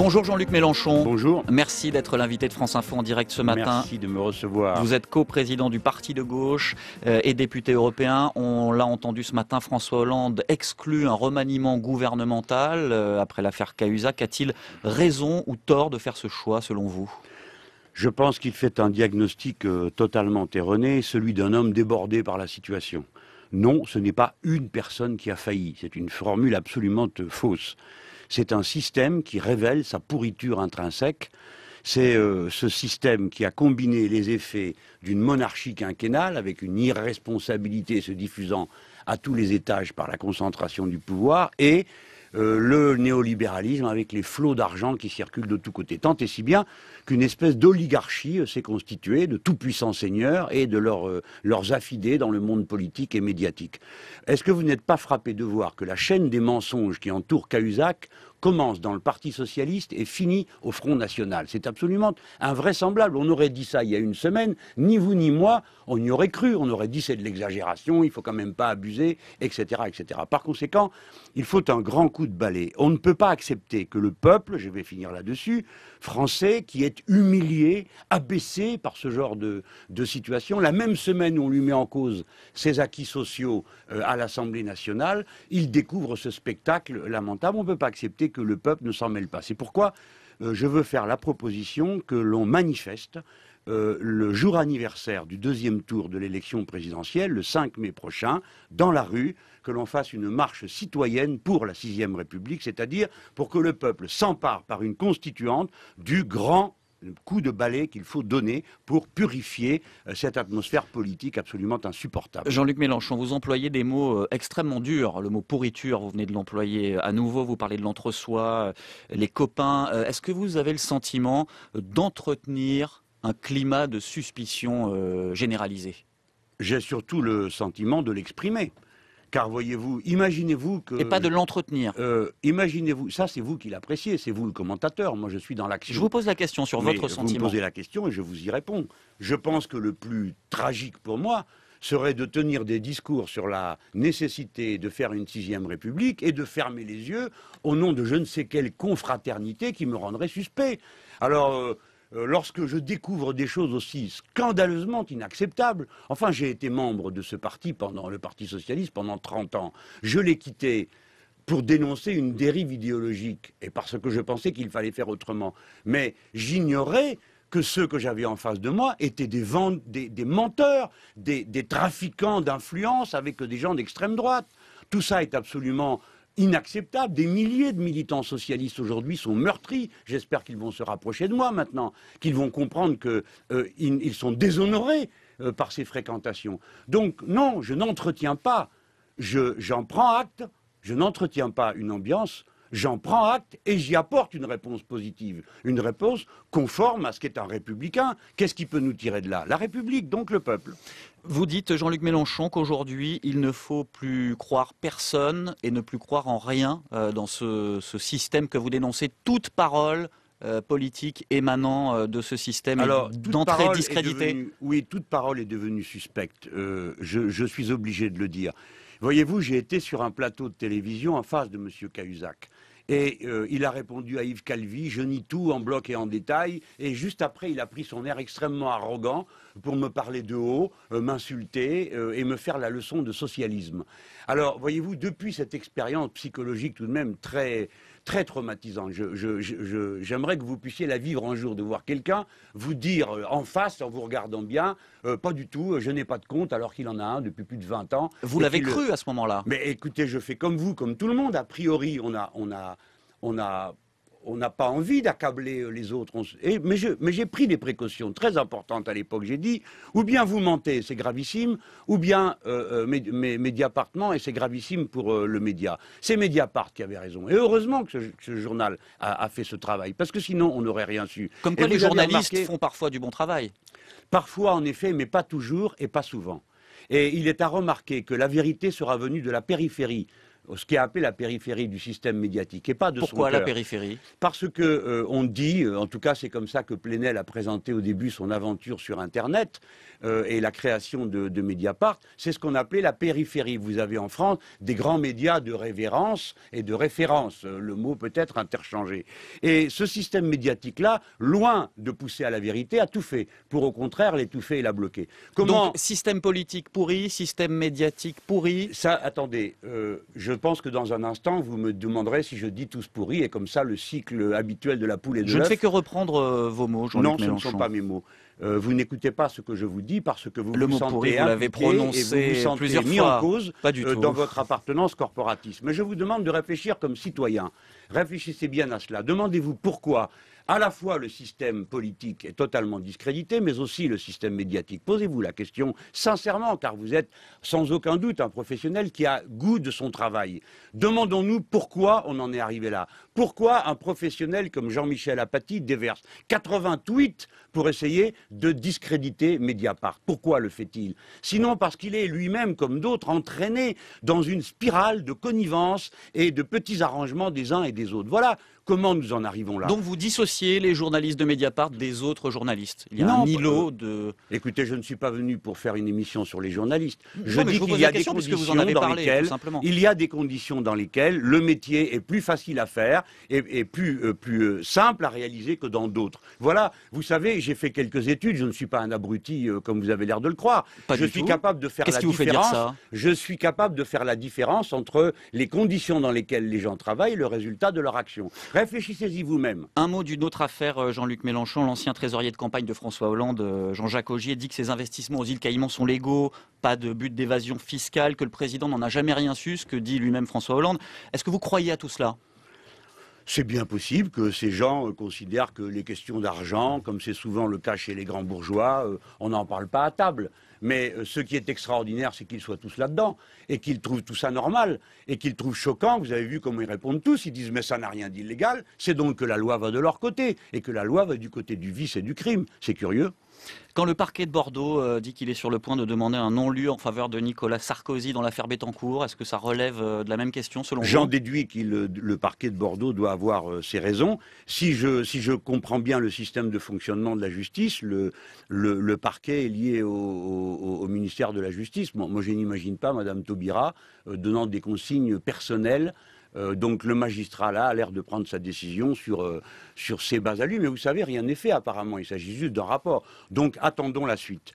Bonjour Jean-Luc Mélenchon. Bonjour. Merci d'être l'invité de France Info en direct ce matin. Merci de me recevoir. Vous êtes co-président du Parti de gauche et député européen. On l'a entendu ce matin, François Hollande exclut un remaniement gouvernemental après l'affaire Cahuzac. A-t-il raison ou tort de faire ce choix selon vous ? Je pense qu'il fait un diagnostic totalement erroné, celui d'un homme débordé par la situation. Non, ce n'est pas une personne qui a failli. C'est une formule absolument fausse. C'est un système qui révèle sa pourriture intrinsèque. C'est ce système qui a combiné les effets d'une monarchie quinquennale avec une irresponsabilité se diffusant à tous les étages par la concentration du pouvoir et le néolibéralisme avec les flots d'argent qui circulent de tous côtés. Tant et si bien qu'une espèce d'oligarchie s'est constituée de tout puissants seigneurs et de leurs affidés dans le monde politique et médiatique. Est-ce que vous n'êtes pas frappé de voir que la chaîne des mensonges qui entoure Cahuzac commence dans le Parti socialiste et finit au Front national? C'est absolument invraisemblable. On aurait dit ça il y a une semaine, ni vous ni moi, on y aurait cru. On aurait dit c'est de l'exagération, il faut quand même pas abuser, etc., etc. Par conséquent, il faut un grand coup de balai. On ne peut pas accepter que le peuple, je vais finir là-dessus, français, qui est humilié, abaissé par ce genre de situation, la même semaine où on lui met en cause ses acquis sociaux à l'Assemblée nationale, il découvre ce spectacle lamentable. On ne peut pas accepter que le peuple ne s'en mêle pas. C'est pourquoi je veux faire la proposition que l'on manifeste le jour anniversaire du deuxième tour de l'élection présidentielle, le 5 mai prochain, dans la rue, que l'on fasse une marche citoyenne pour la 6e République, c'est-à-dire pour que le peuple s'empare par une constituante du grand coup de balai qu'il faut donner pour purifier cette atmosphère politique absolument insupportable. Jean-Luc Mélenchon, vous employez des mots extrêmement durs. Le mot pourriture, vous venez de l'employer à nouveau. Vous parlez de l'entre-soi, les copains. Est-ce que vous avez le sentiment d'entretenir un climat de suspicion généralisée? J'ai surtout le sentiment de l'exprimer. Car voyez-vous, imaginez-vous que... Et pas de l'entretenir. Imaginez-vous, ça c'est vous qui l'appréciez, c'est vous le commentateur, moi je suis dans l'action. Je vous pose la question sur votre sentiment. Vous me posez la question et je vous y réponds. Je pense que le plus tragique pour moi serait de tenir des discours sur la nécessité de faire une 6e République et de fermer les yeux au nom de je ne sais quelle confraternité qui me rendrait suspect. Alors... lorsque je découvre des choses aussi scandaleusement inacceptables, enfin j'ai été membre de ce parti le Parti socialiste pendant 30 ans, je l'ai quitté pour dénoncer une dérive idéologique et parce que je pensais qu'il fallait faire autrement. Mais j'ignorais que ceux que j'avais en face de moi étaient des menteurs, des trafiquants d'influence avec des gens d'extrême droite. Tout ça est absolument inacceptable. Des milliers de militants socialistes aujourd'hui sont meurtris. J'espère qu'ils vont se rapprocher de moi maintenant, qu'ils vont comprendre qu'ils sont déshonorés par ces fréquentations. Donc non, je n'entretiens pas, j'en prends acte, je n'entretiens pas une ambiance, j'en prends acte et j'y apporte une réponse positive, une réponse conforme à ce qu'est un républicain. Qu'est-ce qui peut nous tirer de là? La République, donc le peuple. Vous dites, Jean-Luc Mélenchon, qu'aujourd'hui, il ne faut plus croire personne et ne plus croire en rien dans ce système que vous dénoncez. Toute parole politique émanant de ce système est d'entrée discréditée. Oui, toute parole est devenue suspecte. Je suis obligé de le dire. Voyez-vous, j'ai été sur un plateau de télévision en face de M. Cahuzac. Et il a répondu à Yves Calvi, je nie tout en bloc et en détail. Et juste après, il a pris son air extrêmement arrogant pour me parler de haut, m'insulter et me faire la leçon de socialisme. Alors, voyez-vous, depuis cette expérience psychologique tout de même très traumatisante, j'aimerais que vous puissiez la vivre un jour, de voir quelqu'un vous dire en face, en vous regardant bien, pas du tout, je n'ai pas de compte, alors qu'il en a un depuis plus de 20 ans. Vous l'avez cru à ce moment-là? Mais écoutez, je fais comme vous, comme tout le monde. A priori, on n'a pas envie d'accabler les autres. Mais j'ai pris des précautions très importantes à l'époque. J'ai dit, ou bien vous mentez, c'est gravissime, ou bien Mediapart ment et c'est gravissime pour le média. C'est Mediapart qui avait raison. Et heureusement que ce journal a fait ce travail, parce que sinon on n'aurait rien su. Comme quoi les journalistes font parfois du bon travail. Parfois en effet, mais pas toujours et pas souvent. Et il est à remarquer que la vérité sera venue de la périphérie ce qui est appelé la périphérie du système médiatique, et pas de son cœur. Pourquoi la périphérie? Parce que on dit, en tout cas c'est comme ça que Plenel a présenté au début son aventure sur Internet et la création de Mediapart, c'est ce qu'on appelait la périphérie. Vous avez en France des grands médias de révérence et de référence, le mot peut être interchangé. Et ce système médiatique-là, loin de pousser à la vérité, a tout fait pour au contraire l'étouffer et la bloquer. Comment... Donc système politique pourri, système médiatique pourri. Ça, attendez, je pense que dans un instant, vous me demanderez si je dis tous pourris, et comme ça, le cycle habituel de la poule et de l'œuf... Je ne fais que reprendre vos mots, Jean-Luc Mélenchon. Non, ce ne sont pas mes mots. Vous n'écoutez pas ce que je vous dis parce que vous le vous mot sentez pourri, vous l'avez prononcé et vous vous sentez plusieurs mis fois. en cause Pas du tout. Dans votre appartenance corporatiste. Mais je vous demande de réfléchir comme citoyen. Réfléchissez bien à cela. Demandez-vous pourquoi à la fois le système politique est totalement discrédité, mais aussi le système médiatique. Posez-vous la question sincèrement, car vous êtes sans aucun doute un professionnel qui a goût de son travail. Demandons-nous pourquoi on en est arrivé là. Pourquoi un professionnel comme Jean-Michel Apathy déverse 80 tweets pour essayer de discréditer Mediapart? Pourquoi le fait-il? Sinon parce qu'il est lui-même, comme d'autres, entraîné dans une spirale de connivence et de petits arrangements des uns et des autres. Voilà comment nous en arrivons là. Donc vous dissociez les journalistes de Mediapart des autres journalistes. Il y a un îlot de... Écoutez, je ne suis pas venu pour faire une émission sur les journalistes. Je dis qu'il y a des conditions dans lesquelles le métier est plus facile à faire et plus simple à réaliser que dans d'autres. Voilà, vous savez, j'ai fait quelques études, je ne suis pas un abruti comme vous avez l'air de le croire. Je suis capable de faire la différence. Je suis capable de faire la différence entre les conditions dans lesquelles les gens travaillent et le résultat de leur action. Réfléchissez-y vous-même. Un mot d'une autre affaire, Jean-Luc Mélenchon, l'ancien trésorier de campagne de François Hollande, Jean-Jacques Augier, dit que ses investissements aux îles Caïmans sont légaux, pas de but d'évasion fiscale, que le président n'en a jamais rien su, ce que dit lui-même François Hollande. Est-ce que vous croyez à tout cela ? C'est bien possible que ces gens considèrent que les questions d'argent, comme c'est souvent le cas chez les grands bourgeois, on n'en parle pas à table. Mais ce qui est extraordinaire, c'est qu'ils soient tous là-dedans et qu'ils trouvent tout ça normal et qu'ils trouvent choquant. Vous avez vu comment ils répondent tous. Ils disent « mais ça n'a rien d'illégal ». C'est donc que la loi va de leur côté et que la loi va du côté du vice et du crime. C'est curieux. Quand le parquet de Bordeaux dit qu'il est sur le point de demander un non-lieu en faveur de Nicolas Sarkozy dans l'affaire Bettencourt, est-ce que ça relève de la même question selon vous? J'en déduis que le parquet de Bordeaux doit avoir ses raisons. Si je comprends bien le système de fonctionnement de la justice, le parquet est lié au ministère de la Justice. Bon, moi, je n'imagine pas Madame Taubira donnant des consignes personnelles. Donc le magistrat là a l'air de prendre sa décision sur ses bases à lui, mais vous savez, rien n'est fait apparemment, il s'agit juste d'un rapport. Donc attendons la suite.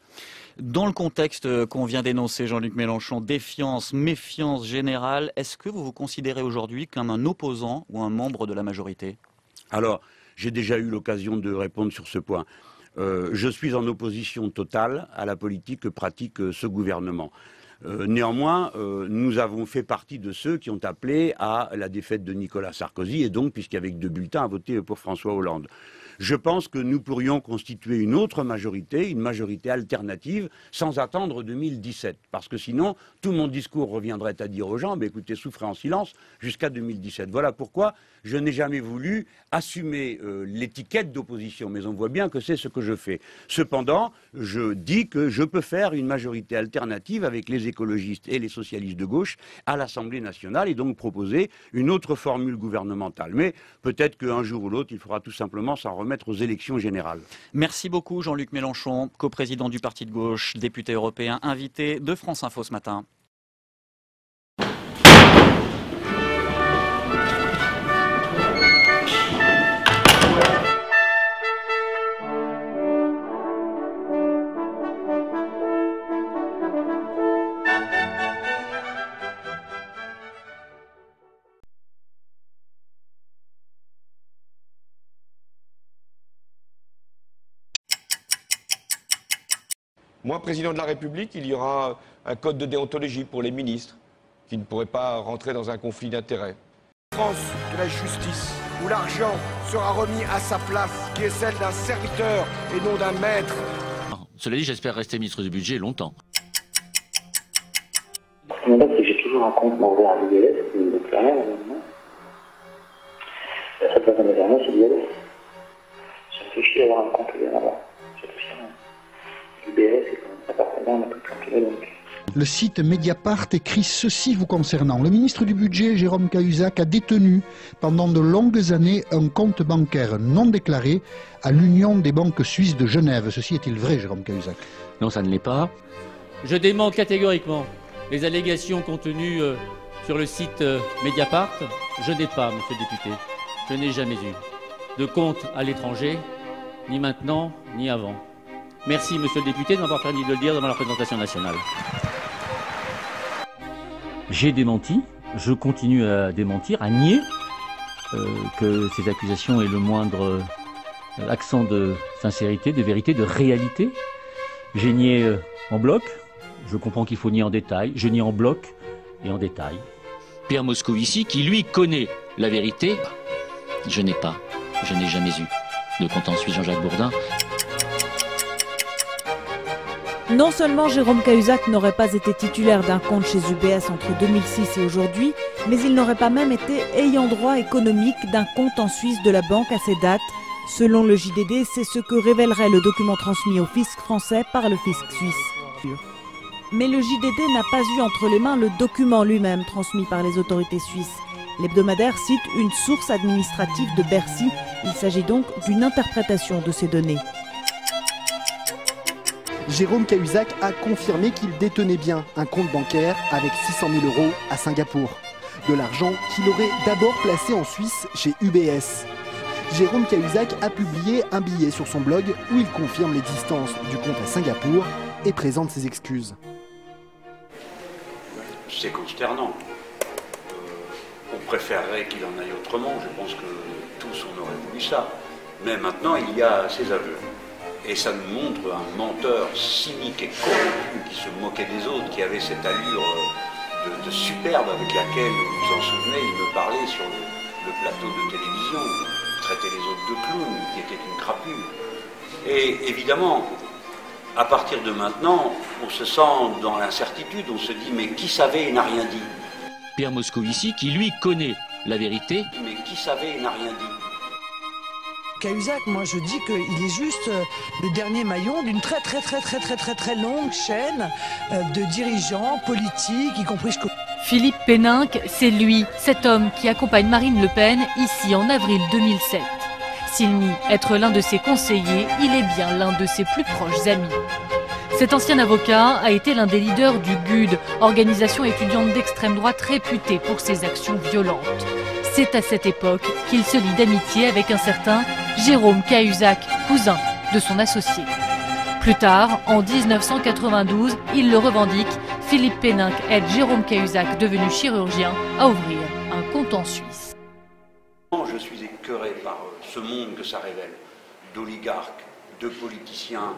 Dans le contexte qu'on vient d'énoncer, Jean-Luc Mélenchon, défiance, méfiance générale, est-ce que vous vous considérez aujourd'hui comme un opposant ou un membre de la majorité? Alors, j'ai déjà eu l'occasion de répondre sur ce point. Je suis en opposition totale à la politique que pratique ce gouvernement. Néanmoins, nous avons fait partie de ceux qui ont appelé à la défaite de Nicolas Sarkozy et donc, puisqu'il y avait que 2 bulletins, à voter pour François Hollande. Je pense que nous pourrions constituer une autre majorité, une majorité alternative, sans attendre 2017. Parce que sinon, tout mon discours reviendrait à dire aux gens, bah, écoutez, souffrez en silence jusqu'à 2017. Voilà pourquoi je n'ai jamais voulu assumer l'étiquette d'opposition. Mais on voit bien que c'est ce que je fais. Cependant, je dis que je peux faire une majorité alternative avec les écologistes et les socialistes de gauche à l'Assemblée nationale et donc proposer une autre formule gouvernementale. Mais peut-être qu'un jour ou l'autre, il faudra tout simplement s'en remettre aux élections générales. Merci beaucoup Jean-Luc Mélenchon, coprésident du Parti de gauche, député européen, invité de France Info ce matin. Moi, président de la République, il y aura un code de déontologie pour les ministres qui ne pourraient pas rentrer dans un conflit d'intérêts. France de la justice, où l'argent sera remis à sa place, qui est celle d'un serviteur et non d'un maître. Cela dit, j'espère rester ministre du budget longtemps. Ce qui m'embête, c'est que j'ai toujours un compte ouvert à l'UBS, donc c'est rien maintenant. La seule place d'en avoir, c'est l'UBS. J'ai réfléchi à avoir un compte ouvert là-bas. J'ai réfléchi à l'UBS, et comme ça partenaire, on a tout planté la banque. Le site Mediapart écrit ceci vous concernant. Le ministre du Budget, Jérôme Cahuzac, a détenu pendant de longues années un compte bancaire non déclaré à l'Union des banques suisses de Genève. Ceci est-il vrai, Jérôme Cahuzac? Non, ça ne l'est pas. Je dément catégoriquement les allégations contenues sur le site Mediapart. Je n'ai pas, monsieur le député, je n'ai jamais eu de compte à l'étranger, ni maintenant, ni avant. Merci, monsieur le député, de m'avoir permis de le dire devant la représentation nationale. J'ai démenti, je continue à démentir, à nier que ces accusations aient le moindre accent de sincérité, de vérité, de réalité. J'ai nié en bloc, je comprends qu'il faut nier en détail, je nie en bloc et en détail. Pierre Moscovici, qui lui connaît la vérité, je n'ai jamais eu de compte en Suisse, Jean-Jacques Bourdin. Non seulement Jérôme Cahuzac n'aurait pas été titulaire d'un compte chez UBS entre 2006 et aujourd'hui, mais il n'aurait pas même été ayant droit économique d'un compte en Suisse de la banque à ces dates. Selon le JDD, c'est ce que révélerait le document transmis au fisc français par le fisc suisse. Mais le JDD n'a pas eu entre les mains le document lui-même transmis par les autorités suisses. L'hebdomadaire cite une source administrative de Bercy. Il s'agit donc d'une interprétation de ces données. Jérôme Cahuzac a confirmé qu'il détenait bien un compte bancaire avec 600 000 € à Singapour. De l'argent qu'il aurait d'abord placé en Suisse chez UBS. Jérôme Cahuzac a publié un billet sur son blog où il confirme l'existence du compte à Singapour et présente ses excuses. C'est consternant. On préférerait qu'il en aille autrement, je pense que tous on aurait voulu ça. Mais maintenant il y a ses aveux. Et ça nous montre un menteur cynique et corrompu qui se moquait des autres, qui avait cette allure de superbe avec laquelle, vous vous en souvenez, il me parlait sur le plateau de télévision, traitait les autres de clowns, qui était une crapule. Et évidemment, à partir de maintenant, on se sent dans l'incertitude, on se dit mais qui savait et n'a rien dit. Pierre Moscovici, qui lui connaît la vérité. Mais qui savait et n'a rien dit. Cahuzac, moi je dis qu'il est juste le dernier maillon d'une très longue chaîne de dirigeants politiques, y compris... Philippe Péninck, c'est lui, cet homme qui accompagne Marine Le Pen ici en avril 2007. S'il nie être l'un de ses conseillers, il est bien l'un de ses plus proches amis. Cet ancien avocat a été l'un des leaders du GUD, organisation étudiante d'extrême droite réputée pour ses actions violentes. C'est à cette époque qu'il se lie d'amitié avec un certain Jérôme Cahuzac, cousin de son associé. Plus tard, en 1992, il le revendique, Philippe Péninck aide Jérôme Cahuzac, devenu chirurgien, à ouvrir un compte en Suisse. Je suis écœuré par ce monde que ça révèle, d'oligarques, de politiciens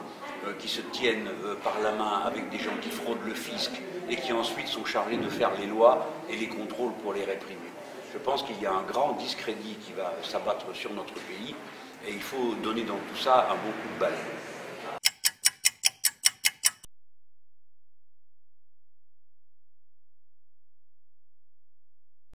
qui se tiennent par la main avec des gens qui fraudent le fisc et qui ensuite sont chargés de faire les lois et les contrôles pour les réprimer. Je pense qu'il y a un grand discrédit qui va s'abattre sur notre pays et il faut donner dans tout ça un bon coup de balai.